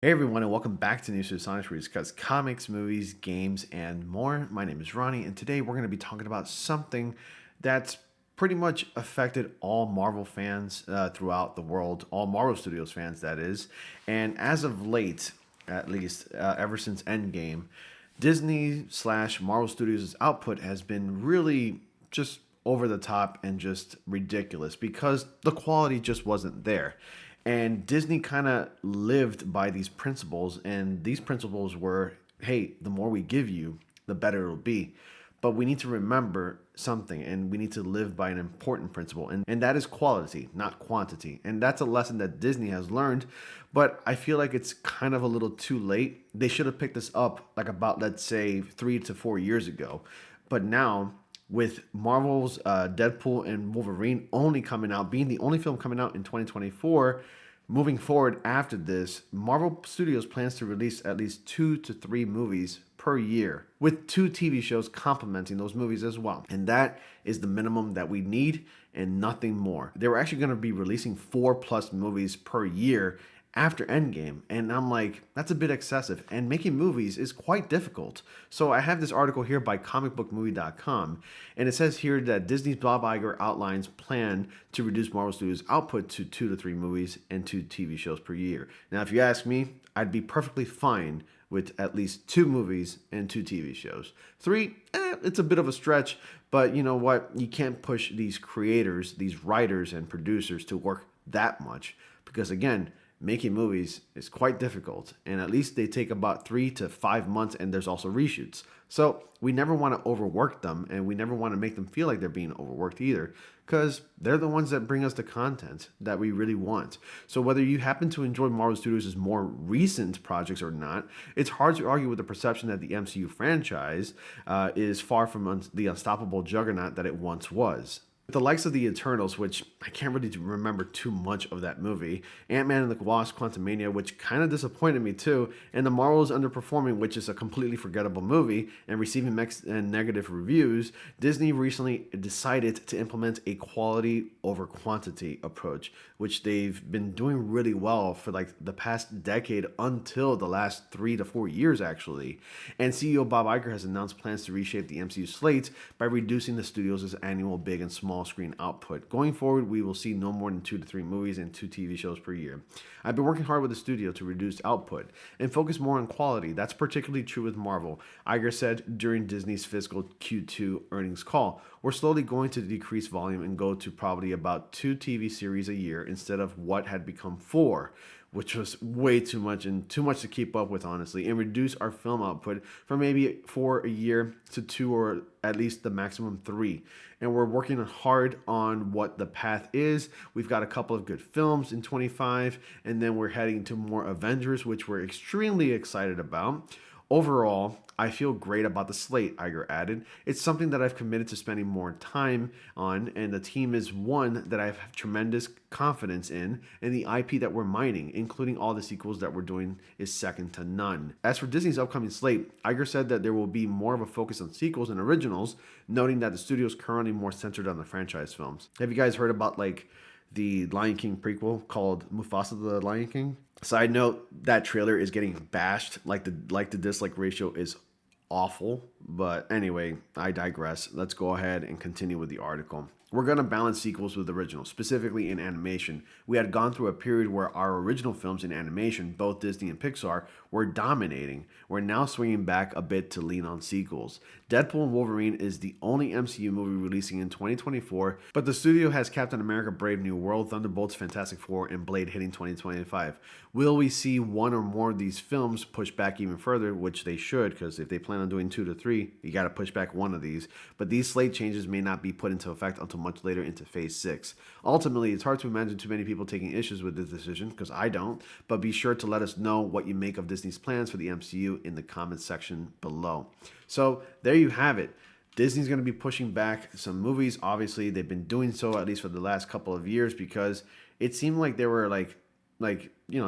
Hey everyone, and welcome back to News to Sonics, where we discuss comics, movies, games, and more. My name is Ronnie, and today we're going to be talking about something that's pretty much affected all Marvel fans throughout the world, all Marvel Studios fans, that is. And as of late, at least ever since Endgame, Disney slash Marvel Studios' output has been really just over the top and just ridiculous because the quality just wasn't there. And Disney kind of lived by these principles, and these principles were, hey, the more we give you, the better it'll be. But we need to remember something, and we need to live by an important principle, and that is quality, not quantity. And that's a lesson that Disney has learned, but I feel like it's kind of a little too late. They should have picked this up like about, let's say, 3 to 4 years ago. But now, with Marvel's Deadpool and Wolverine only coming out, being the only film coming out in 2024, moving forward after this, Marvel Studios plans to release at least 2 to 3 movies per year, with 2 TV shows complementing those movies as well. And that is the minimum that we need and nothing more. They were actually going to be releasing 4+ movies per year after Endgame. And I'm like, that's a bit excessive. And making movies is quite difficult. So I have this article here by comicbookmovie.com. And it says here that Disney's Bob Iger outlines plan to reduce Marvel Studios' output to 2 to 3 movies and 2 TV shows per year. Now, if you ask me, I'd be perfectly fine with at least 2 movies and 2 TV shows. 3, it's a bit of a stretch, but you know what? You can't push these creators, these writers and producers to work that much because, again, making movies is quite difficult, and at least they take about 3 to 5 months, and there's also reshoots. So we never want to overwork them, and we never want to make them feel like they're being overworked either, because they're the ones that bring us the content that we really want. So whether you happen to enjoy Marvel Studios' more recent projects or not, it's hard to argue with the perception that the MCU franchise is far from the unstoppable juggernaut that it once was. With the likes of the Eternals, which I can't really remember too much of that movie, Ant-Man and the Wasp: Quantumania, which kind of disappointed me too, and The Marvels Underperforming, which is a completely forgettable movie and receiving mixed and negative reviews, Disney recently decided to implement a quality over quantity approach, which they've been doing really well for like the past decade until the last 3 to 4 years actually. And CEO Bob Iger has announced plans to reshape the MCU slate by reducing the studio's annual big and small screen output. Going forward, we will see no more than 2 to 3 movies and 2 TV shows per year. I've been working hard with the studio to reduce output and focus more on quality. That's particularly true with Marvel, Iger said during Disney's fiscal Q2 earnings call. We're slowly going to decrease volume and go to probably about 2 TV series a year instead of what had become 4, which was way too much and too much to keep up with, honestly, and reduce our film output from maybe 4 a year to 2 or at least the maximum 3. And we're working hard on what the path is. We've got a couple of good films in 25, and then we're heading to more Avengers, which we're extremely excited about. Overall, I feel great about the slate, Iger added. It's something that I've committed to spending more time on, and the team is one that I have tremendous confidence in, and the IP that we're mining, including all the sequels that we're doing, is second to none. As for Disney's upcoming slate, Iger said that there will be more of a focus on sequels and originals, noting that the studio is currently more centered on the franchise films. Have you guys heard about the Lion King prequel called Mufasa the Lion King? Side note, that trailer is getting bashed. Like the dislike ratio is awful. But anyway, I digress. Let's go ahead and continue with the article. We're going to balance sequels with originals, specifically in animation. We had gone through a period where our original films in animation, both Disney and Pixar, were dominating. We're now swinging back a bit to lean on sequels. Deadpool and Wolverine is the only MCU movie releasing in 2024, but the studio has Captain America: Brave New World, Thunderbolts, Fantastic Four, and Blade hitting 2025. Will we see one or more of these films push back even further, which they should, because if they plan on doing 2 to 3, you got to push back one of these. But these slate changes may not be put into effect until much later into phase 6. Ultimately, it's hard to imagine too many people taking issues with this decision, because I don't, but be sure to let us know what you make of Disney's plans for the MCU in the comments section below. So there you have it. Disney's going to be pushing back some movies. Obviously, they've been doing so at least for the last couple of years because it seemed like they were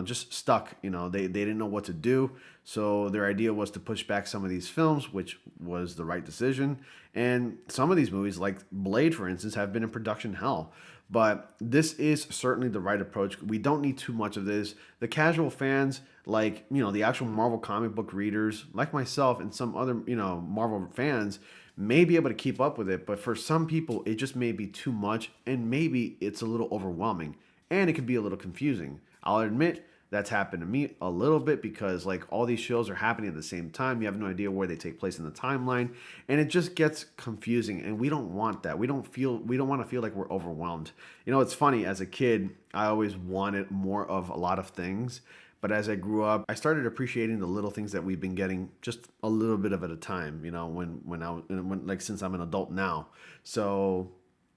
just stuck. They didn't know what to do. So their idea was to push back some of these films, which was the right decision. And some of these movies, like Blade, for instance, have been in production hell. But this is certainly the right approach. We don't need too much of this. The casual fans, like, the actual Marvel comic book readers, like myself and some other, Marvel fans, may be able to keep up with it. But for some people, it just may be too much, and maybe it's a little overwhelming, and it could be a little confusing. I'll admit that's happened to me a little bit because like all these shows are happening at the same time. You have no idea where they take place in the timeline, and it just gets confusing, and we don't want that. We don't want to feel like we're overwhelmed. It's funny, as a kid, I always wanted more of a lot of things, but as I grew up, I started appreciating the little things that we've been getting just a little bit of at a time, when like since I'm an adult now. So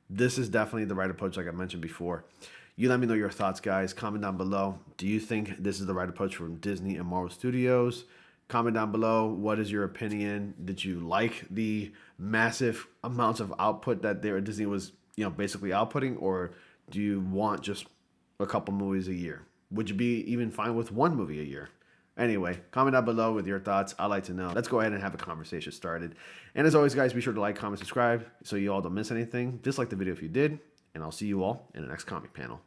this is definitely the right approach, like I mentioned before. You let me know your thoughts, guys. Comment down below. Do you think this is the right approach from Disney and Marvel Studios? Comment down below. What is your opinion? Did you like the massive amounts of output that Disney was, basically outputting, or do you want just a couple movies a year? Would you be even fine with one movie a year? Anyway, comment down below with your thoughts. I'd like to know. Let's go ahead and have a conversation started. And as always, guys, be sure to like, comment, subscribe so you all don't miss anything. Dislike the video if you did. And I'll see you all in the next comic panel.